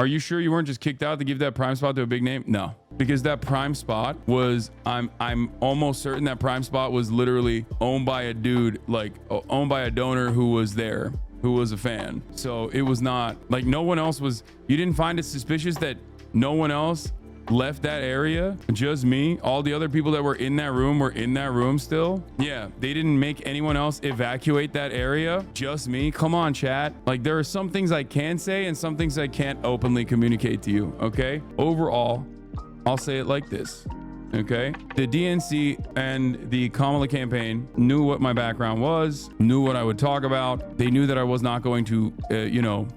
Are you sure you weren't just kicked out to give that prime spot to a big name? No, because that prime spot was, I'm almost certain that prime spot was literally owned by a dude, like owned by a donor who was there, who was a fan. So it was not like no one else was, you didn't find it suspicious that no one else left that area, just me. All the other people that were in that room still. Yeah, they didn't make anyone else evacuate that area, just me. Come on, chat. Like, there are some things I can say and some things I can't openly communicate to you. Okay, overall, I'll say it like this. Okay, the DNC and the Kamala campaign knew what my background was, knew what I would talk about. They knew that I was not going to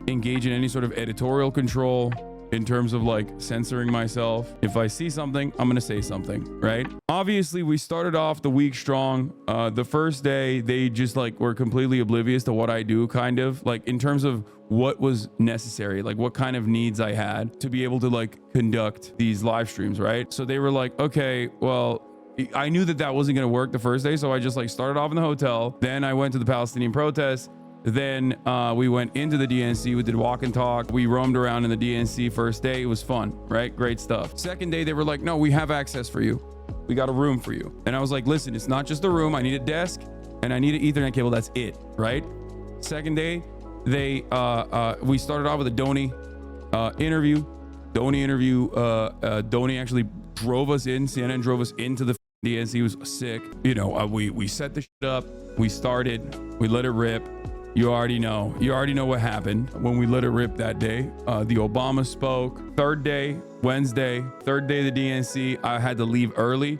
engage in any sort of editorial control in terms of like censoring myself. If I see something, I'm gonna say something, right? Obviously, we started off the week strong. The first day, they just like were completely oblivious to what I do, kind of like in terms of what was necessary, like what kind of needs I had to be able to like conduct these live streams, right? So they were like, okay, well, I knew that that wasn't gonna work the first day, so I just like started off in the hotel. Then I went to the Palestinian protests. Then we went into the DNC. We did walk and talk. We roamed around in the DNC first day. It was fun, right? Great stuff. Second day, they were like, no, we have access for you. We got a room for you. And I was like, listen, it's not just a room. I need a desk and I need an Ethernet cable. That's it, right? Second day, we started off with a Donny interview. Donny actually drove us in. CNN drove us into the DNC. It was sick. You know, we set the shit up. We started. We let it rip. You already know what happened when we let it rip that day. The Obama spoke. Third day, Wednesday, third day of the DNC, I had to leave early.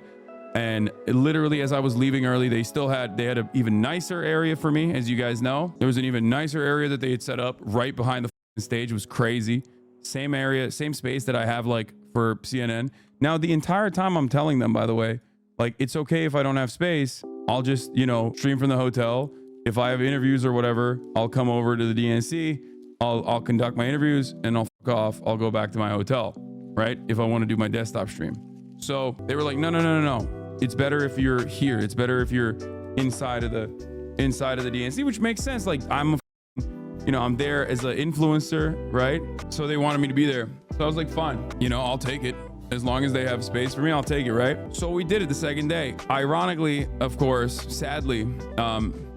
And literally as I was leaving early, they had an even nicer area for me. As you guys know, there was an even nicer area that they had set up right behind the stage. It was crazy. Same area, same space that I have like for CNN. Now, the entire time I'm telling them, by the way, like, it's okay if I don't have space. I'll just, stream from the hotel. If I have interviews or whatever, I'll come over to the DNC. I'll conduct my interviews and I'll fuck off. I'll go back to my hotel, right? If I want to do my desktop stream. So they were like, no. It's better if you're here. It's better if you're inside of the DNC, which makes sense. Like, I'm there as an influencer, right? So they wanted me to be there. So I was like, fine, I'll take it. As long as they have space for me, I'll take it, right? So we did it the second day. Ironically, of course, sadly,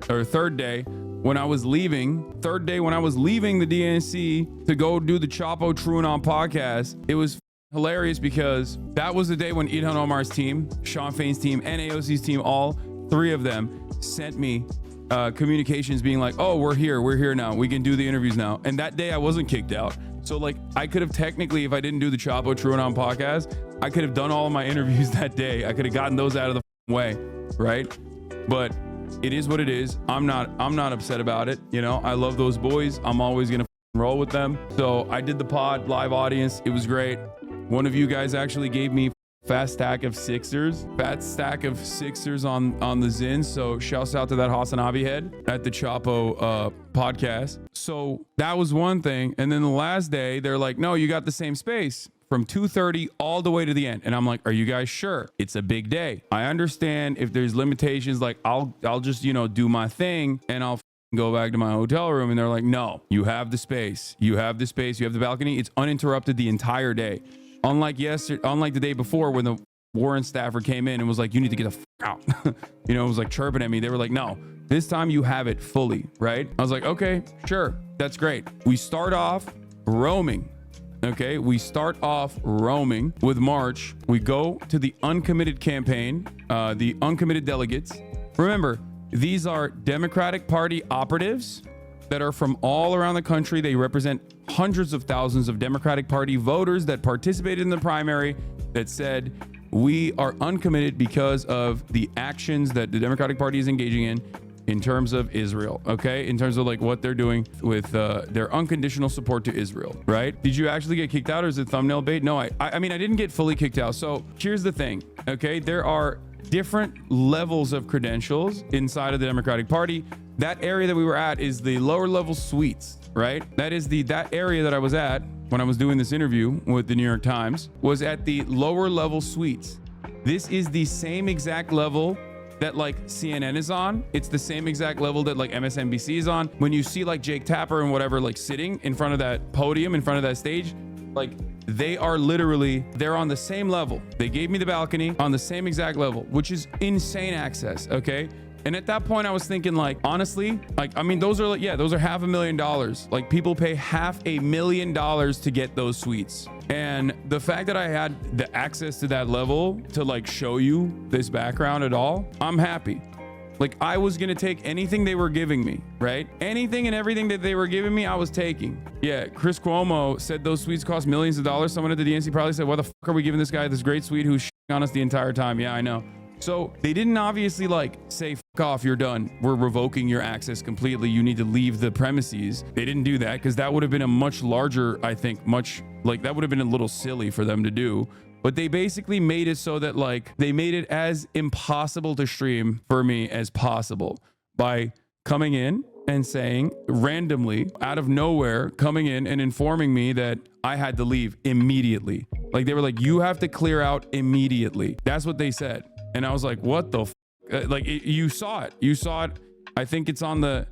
third day when I was leaving the DNC to go do the Chapo Truanon podcast, it was hilarious because that was the day when Ilhan Omar's team, Sean Fain's team, and AOC's team, all three of them sent me communications being like, oh, we're here now. We can do the interviews now. And that day I wasn't kicked out. So like, I could have technically, if I didn't do the Chapo Truanon podcast, I could have done all of my interviews that day. I could have gotten those out of the way, right? But it is what it is. I'm not upset about it. I love those boys. I'm always gonna roll with them. So I did the pod live audience. It was great. One of you guys actually gave me fat stack of sixers on the Zin. So shouts out to that HasanAbi head at the Chapo podcast. So that was one thing. And then the last day, they're like, no, you got the same space from 2:30 all the way to the end. And I'm like, are you guys sure? It's a big day. I understand if there's limitations, like I'll just, do my thing and I'll go back to my hotel room. And they're like, no, you have the space. You have the space. You have the balcony. It's uninterrupted the entire day. Unlike the day before when the Warren staffer came in and was like, you need to get the out. It was like chirping at me. They were like, no, this time you have it fully, right? I was like, okay, sure. That's great. We start off roaming. Okay, we start off roaming with March. We go to the uncommitted campaign, the uncommitted delegates. Remember, these are Democratic Party operatives that are from all around the country. They represent hundreds of thousands of Democratic Party voters that participated in the primary that said, we are uncommitted because of the actions that the Democratic Party is engaging in terms of Israel, okay? In terms of like what they're doing with their unconditional support to Israel, right? Did you actually get kicked out or is it thumbnail bait? No, I mean, I didn't get fully kicked out. So here's the thing, okay? There are different levels of credentials inside of the Democratic Party. That area that we were at is the lower level suites, right? That is that area that I was at when I was doing this interview with the New York Times was at the lower level suites. This is the same exact level that like CNN is on. It's the same exact level that like MSNBC is on. When you see like Jake Tapper and whatever, like sitting in front of that podium, in front of that stage, Like, they are literally, they're on the same level. They gave me the balcony on the same exact level, which is insane access, okay? And at that point, I was thinking, like, honestly, like, I mean, those are like, yeah, those are $500,000. Like, people pay $500,000 to get those suites. And the fact that I had the access to that level to like show you this background at all, I'm happy. Like, I was gonna take anything they were giving me, right? Anything and everything that they were giving me, I was taking. Yeah, Chris Cuomo said those suites cost millions of dollars. Someone at the DNC probably said, why the fuck are we giving this guy this great suite who's on us the entire time? Yeah, I know. So they didn't obviously like say, fuck off, you're done. We're revoking your access completely. You need to leave the premises. They didn't do that because that would have been a much larger, I think, that would have been a little silly for them to do. But they basically made it so that like they made it as impossible to stream for me as possible by coming in and saying randomly out of nowhere, coming in and informing me that I had to leave immediately. Like, they were like, you have to clear out immediately. That's what they said. And I was like, what the like, you saw it. You saw it. I think it's on my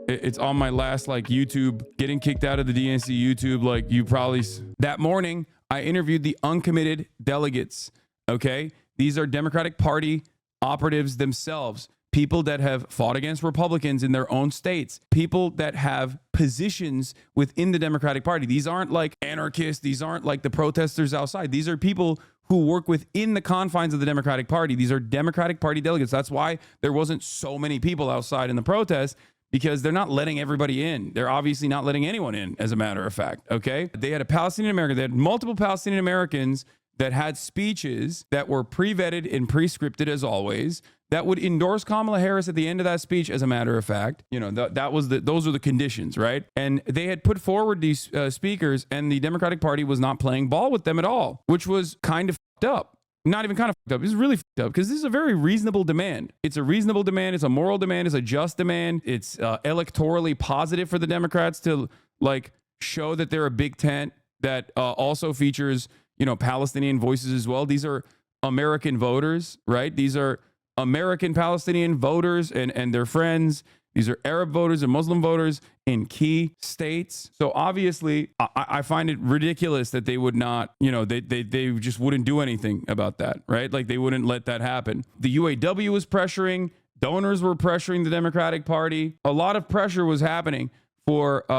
last like YouTube, getting kicked out of the DNC YouTube. Like, you probably, that morning I interviewed the uncommitted delegates. Okay. These are Democratic Party operatives themselves, people that have fought against Republicans in their own states, people that have positions within the Democratic Party. These aren't like anarchists. These aren't like the protesters outside. These are people who work within the confines of the Democratic Party. These are Democratic Party delegates. That's why there wasn't so many people outside in the protest, because they're not letting everybody in. They're obviously not letting anyone in, as a matter of fact, okay? They had a Palestinian American. They had multiple Palestinian Americans that had speeches that were pre-vetted and pre-scripted, as always, that would endorse Kamala Harris at the end of that speech, as a matter of fact. You know, those are the conditions, right? And they had put forward these speakers, and the Democratic Party was not playing ball with them at all, which was kind of fucked up. Not even kind of fucked up. It's really fucked up, because this is a very reasonable demand. It's a reasonable demand. It's a moral demand. It's a just demand. It's electorally positive for the Democrats to like show that they're a big tent that also features, you know, Palestinian voices as well. These are American voters, right? These are American Palestinian voters and their friends. These are Arab voters and Muslim voters in key states. So obviously, I find it ridiculous that they would not, you know, they just wouldn't do anything about that, right? Like, they wouldn't let that happen. The UAW was pressuring, donors were pressuring the Democratic Party. A lot of pressure was happening for,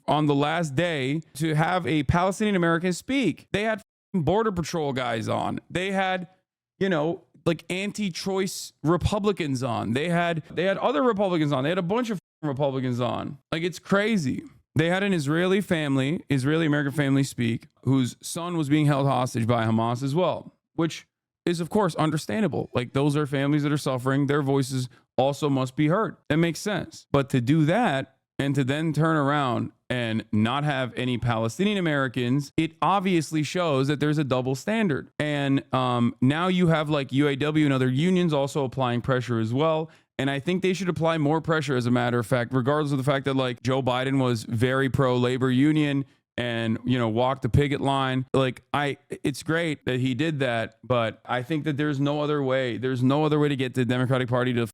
on the last day, to have a Palestinian American speak. They had Border Patrol guys on. They had, you know, like anti-choice Republicans on. They had other Republicans on. They had a bunch of Republicans on. Like, it's crazy. They had an Israeli American family speak, whose son was being held hostage by Hamas as well, which is of course understandable. Like, those are families that are suffering. Their voices also must be heard. That makes sense. But to do that and to then turn around and not have any Palestinian Americans, it obviously shows that there's a double standard. And now you have like UAW and other unions also applying pressure as well. And I think they should apply more pressure, as a matter of fact, regardless of the fact that like Joe Biden was very pro-labor union and, you know, walked the picket line. Like, it's great that he did that, but I think that there's no other way. There's no other way to get the Democratic Party to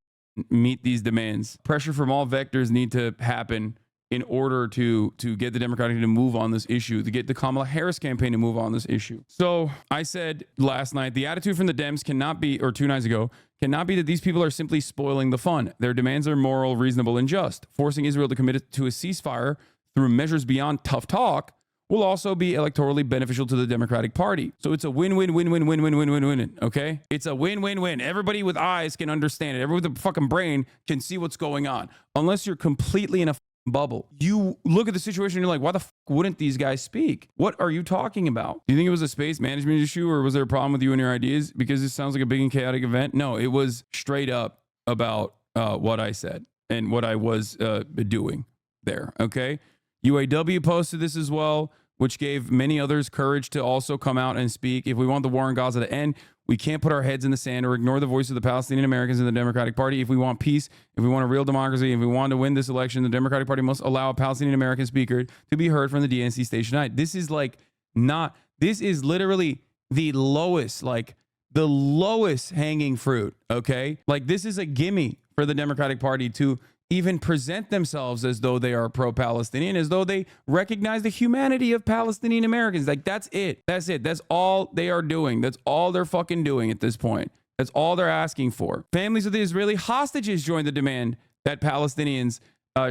meet these demands. Pressure from all vectors need to happen in order to get the Democratic to move on this issue, to get the Kamala Harris campaign to move on this issue. So I said last night, the attitude from the Dems cannot be, or 2 nights ago, cannot be that these people are simply spoiling the fun. Their demands are moral, reasonable, and just. Forcing Israel to commit to a ceasefire through measures beyond tough talk will also be electorally beneficial to the Democratic Party. So it's a win-win-win-win-win-win-win-win-win, okay? It's a win-win-win. Everybody with eyes can understand it. Everybody with a fucking brain can see what's going on. Unless you're completely in a bubble. You look at the situation and you're like, why the fuck wouldn't these guys speak? What are you talking about? Do you think it was a space management issue, or was there a problem with you and your ideas? Because this sounds like a big and chaotic event. No, it was straight up about what I said and what I was doing there, okay? UAW posted this as well, which gave many others courage to also come out and speak. If we want the war in Gaza to end, we can't put our heads in the sand or ignore the voice of the Palestinian Americans in the Democratic Party. If we want peace, if we want a real democracy, if we want to win this election, the Democratic Party must allow a Palestinian American speaker to be heard from the DNC station tonight. This is like not, this is literally the lowest hanging fruit, okay? Like, this is a gimme for the Democratic Party to even present themselves as though they are pro-Palestinian, as though they recognize the humanity of Palestinian Americans. Like, that's it. That's it. That's all they are doing. That's all they're fucking doing at this point. That's all they're asking for. Families of the Israeli hostages joined the demand that Palestinians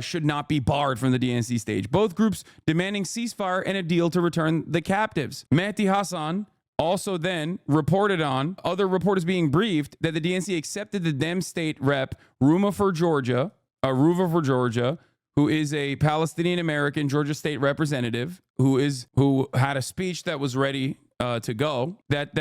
should not be barred from the DNC stage. Both groups demanding ceasefire and a deal to return the captives. Mehdi Hassan also then reported on other reporters being briefed that the DNC accepted the Dem state rep Ruva for Georgia, who is a Palestinian American Georgia state representative, who had a speech that was ready to go. That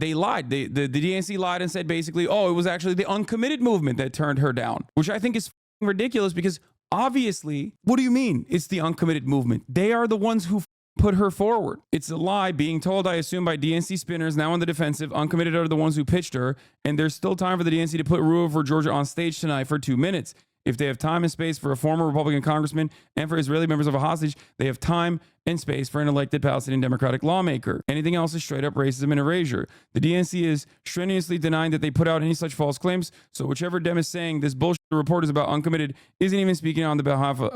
they lied. The DNC lied and said basically, oh, it was actually the uncommitted movement that turned her down, which I think is ridiculous because obviously, what do you mean it's the uncommitted movement? They are the ones who put her forward. It's a lie being told, I assume, by DNC spinners now on the defensive. Uncommitted are the ones who pitched her, and there's still time for the DNC to put Ruva for Georgia on stage tonight for 2 minutes. If they have time and space for a former Republican congressman and for Israeli members of a hostage, they have time and space for an elected Palestinian Democratic lawmaker. Anything else is straight up racism and erasure. The DNC is strenuously denying that they put out any such false claims. So whichever Dem is saying this bullshit report is about uncommitted isn't even speaking on behalf of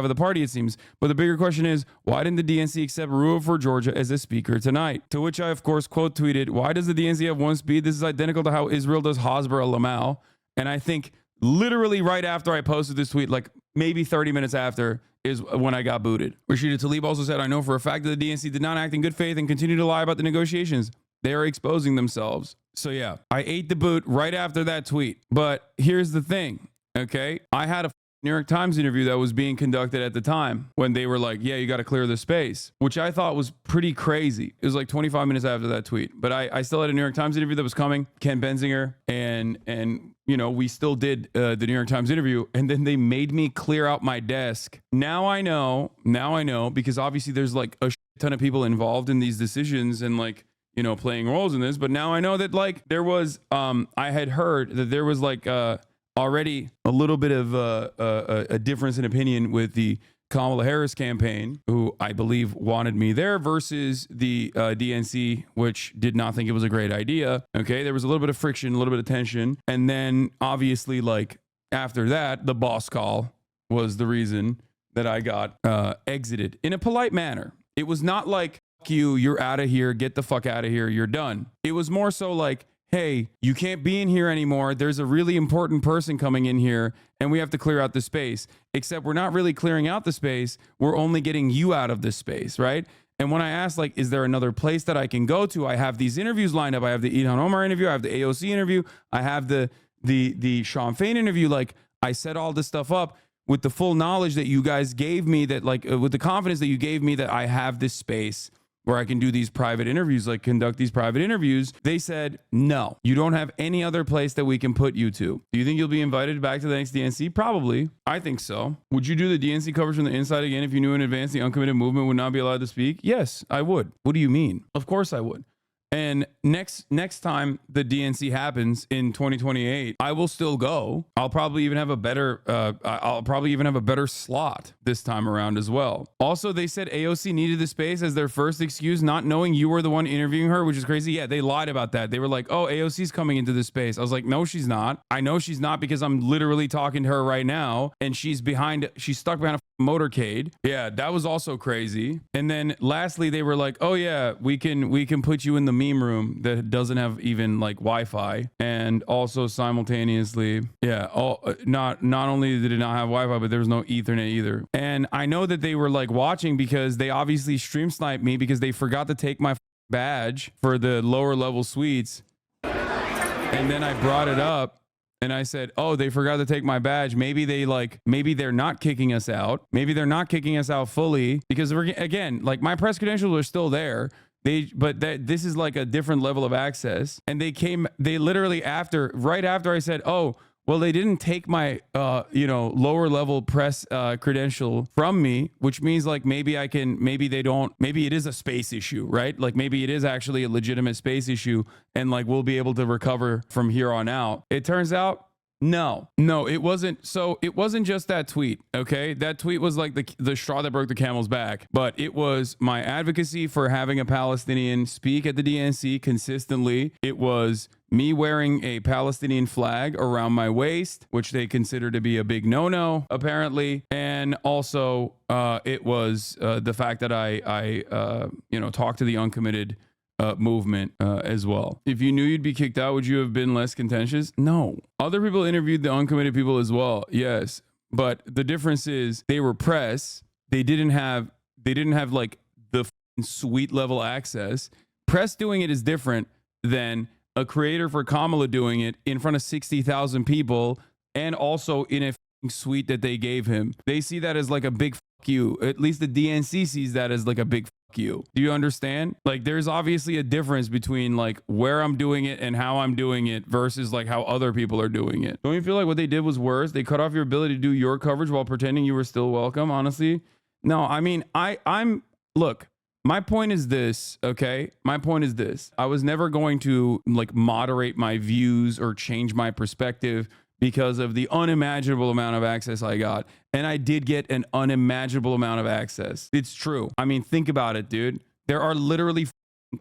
the party, it seems. But the bigger question is, why didn't the DNC accept Ruva for Georgia as a speaker tonight? To which I, of course, quote tweeted, why does the DNC have one speed? This is identical to how Israel does Hasbara Lamal. And I think literally right after I posted this tweet, like maybe 30 minutes after, is when I got booted. Rashida Tlaib also said, I know for a fact that the DNC did not act in good faith and continue to lie about the negotiations. They are exposing themselves. So yeah, I ate the boot right after that tweet. But here's the thing, okay? I had a New York Times interview that was being conducted at the time when they were like, yeah, you got to clear the space, which I thought was pretty crazy. It was like 25 minutes after that tweet. But I still had a New York Times interview that was coming, Ken Benzinger, and you know, we still did the New York Times interview, and then they made me clear out my desk. Now I know, because obviously there's like a ton of people involved in these decisions and like, you know, playing roles in this. But now I know that like there was, I had heard that there was like already a little bit of a difference in opinion with the Kamala Harris campaign, who I believe wanted me there, versus the DNC, which did not think it was a great idea. Okay, there was a little bit of friction, a little bit of tension. And then obviously, like after that, the boss call was the reason that I got exited in a polite manner. It was not like, fuck you, you're out of here, get the fuck out of here, you're done. It was more so like, hey, you can't be in here anymore. There's a really important person coming in here and we have to clear out the space. Except we're not really clearing out the space. We're only getting you out of this space, right? And when I asked, like, is there another place that I can go to? I have these interviews lined up. I have the Ilhan Omar interview. I have the AOC interview. I have the Sean Fain interview. Like, I set all this stuff up with the full knowledge that you guys gave me, that like with the confidence that you gave me that I have this space where I can do these private interviews, like conduct these private interviews. They said, no, you don't have any other place that we can put you to. Do you think you'll be invited back to the next DNC? Probably. I think so. Would you do the DNC coverage from the inside again if you knew in advance the uncommitted movement would not be allowed to speak? Yes, I would. What do you mean? Of course I would. And next time the DNC happens in 2028, I will still go. I'll probably even have a better slot this time around as well. Also, they said AOC needed the space as their first excuse, not knowing you were the one interviewing her, which is crazy. Yeah, they lied about that. They were like, oh, AOC's coming into this space. I was like, no, she's not. I know she's not because I'm literally talking to her right now and she's stuck behind a motorcade. Yeah, that was also crazy. And then lastly, they were like, oh yeah, we can put you in the meme room that doesn't have even like Wi-Fi. And also simultaneously, yeah, not only did it not have Wi-Fi, but there was no Ethernet either. And I know that they were like watching because they obviously stream sniped me because they forgot to take my badge for the lower level suites. And then I brought it up and I said, oh, they forgot to take my badge. Maybe they're not kicking us out. Maybe they're not kicking us out fully because we're, again, like my press credentials are still there. This is like a different level of access. And they literally right after I said, oh, well, they didn't take my, lower level press credential from me, which means like maybe it is a space issue, right? Like maybe it is actually a legitimate space issue and like we'll be able to recover from here on out. It turns out, No, it wasn't. So it wasn't just that tweet. Okay. That tweet was like the straw that broke the camel's back, but it was my advocacy for having a Palestinian speak at the DNC consistently. It was me wearing a Palestinian flag around my waist, which they consider to be a big no-no, apparently. And also, it was the fact that I talked to the uncommitted movement as well. If you knew you'd be kicked out, would you have been less contentious? No. Other people interviewed the uncommitted people as well. Yes. But the difference is they were press. They didn't have like the suite level access. Press doing it is different than a creator for Kamala doing it in front of 60,000 people and also in a suite that they gave him. They see that as like a big fuck you. At least the DNC sees that as like a big fuck you. Do you understand? Like there's obviously a difference between like where I'm doing it and how I'm doing it versus like how other people are doing it. Don't you feel like what they did was worse? They cut off your ability to do your coverage while pretending you were still welcome, honestly? No, I mean, look, my point is this, okay? My point is this. I was never going to like moderate my views or change my perspective because of the unimaginable amount of access I got. And I did get an unimaginable amount of access. It's true. I mean, think about it, dude. There are literally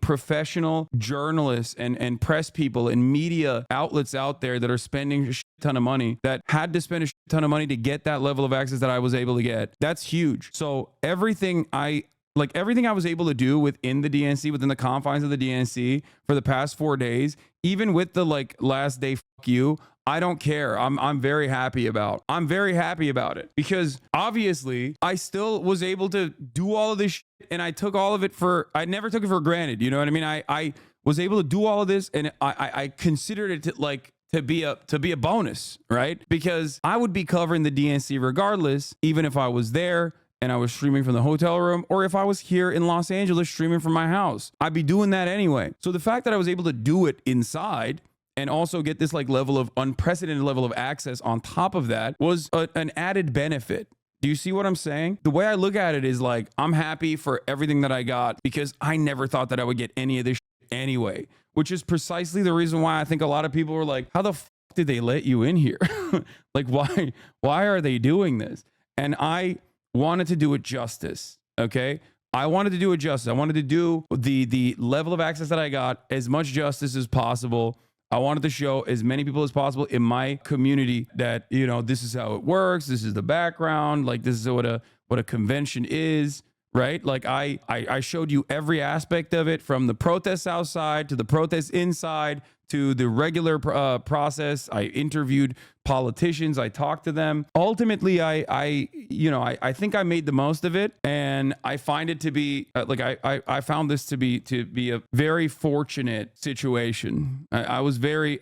professional journalists and press people and media outlets out there that are spending a shit ton of money, that had to spend a shit ton of money to get that level of access that I was able to get. That's huge. So everything I was able to do within the DNC, within the confines of the DNC for the past 4 days, even with the like last day fuck you, I don't care. I'm very happy about. I'm very happy about it because obviously I still was able to do all of this shit, and I took all of it I never took it for granted. You know what I mean? I was able to do all of this, and I considered it to be a bonus, right? Because I would be covering the DNC regardless, even if I was there and I was streaming from the hotel room, or if I was here in Los Angeles streaming from my house, I'd be doing that anyway. So the fact that I was able to do it inside and also get this like level of unprecedented level of access on top of that was an added benefit. Do you see what I'm saying? The way I look at it is like, I'm happy for everything that I got because I never thought that I would get any of this shit anyway, which is precisely the reason why I think a lot of people were like, how the f did they let you in here? Like, why are they doing this? And I wanted to do it justice. Okay. I wanted to do it justice. I wanted to do the level of access that I got as much justice as possible. I wanted to show as many people as possible in my community that, you know, this is how it works. This is the background. Like, this is what a convention is, right? Like I showed you every aspect of it, from the protests outside to the protests inside to the regular process. I interviewed politicians. I talked to them. Ultimately, I think I made the most of it, and I find it to be I found this to be a very fortunate situation. I was very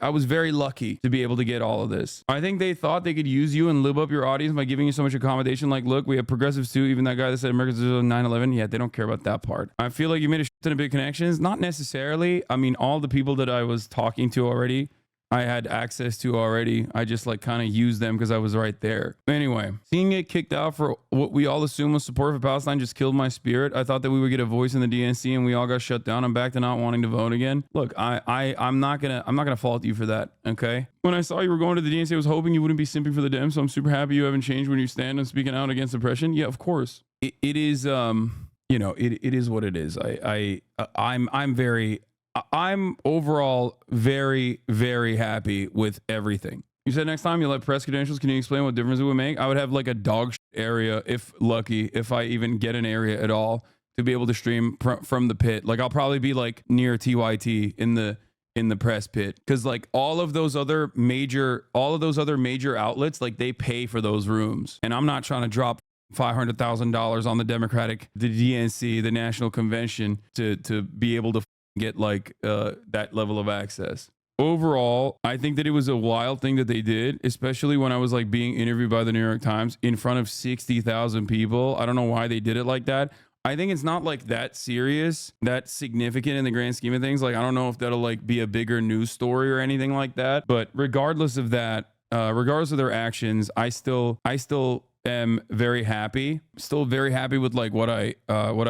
lucky to be able to get all of this. I think they thought they could use you and live up your audience by giving you so much accommodation. Like, look, we have progressives too. Even that guy that said America's 9/11. Yeah, they don't care about that part. I feel like you made a shit ton of big connections. Not necessarily. I mean, all the people that I was talking to already, I had access to already. I just like kind of used them because I was right there. Anyway, seeing it kicked out for what we all assume was support for Palestine just killed my spirit. I thought that we would get a voice in the DNC, and we all got shut down. I'm back to not wanting to vote again. Look, I'm not gonna fault you for that. Okay. When I saw you were going to the DNC, I was hoping you wouldn't be simping for the Dems. So I'm super happy you haven't changed when you stand and speaking out against oppression. Yeah, of course. It is it is what it is. I'm overall very, very happy with everything. You said next time you'll have press credentials. Can you explain what difference it would make? I would have like a dog area, if lucky, if I even get an area at all, to be able to stream from the pit. Like, I'll probably be like near TYT in the press pit, because like all of those other major outlets, like they pay for those rooms, and I'm not trying to drop $500,000 on the DNC, the National Convention, to be able to get like that level of access. Overall, I think that it was a wild thing that they did, especially when I was like being interviewed by the New York Times in front of 60,000 people. I don't know why they did it like that. I think it's not like that serious, that significant in the grand scheme of things. Like, I don't know if that'll like be a bigger news story or anything like that. But regardless of that, regardless of their actions, I still am very happy. Still very happy with like what I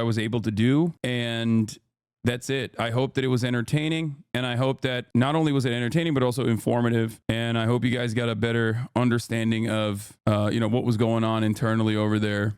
was able to do. And that's it. I hope that it was entertaining, and I hope that not only was it entertaining, but also informative. And I hope you guys got a better understanding of, what was going on internally over there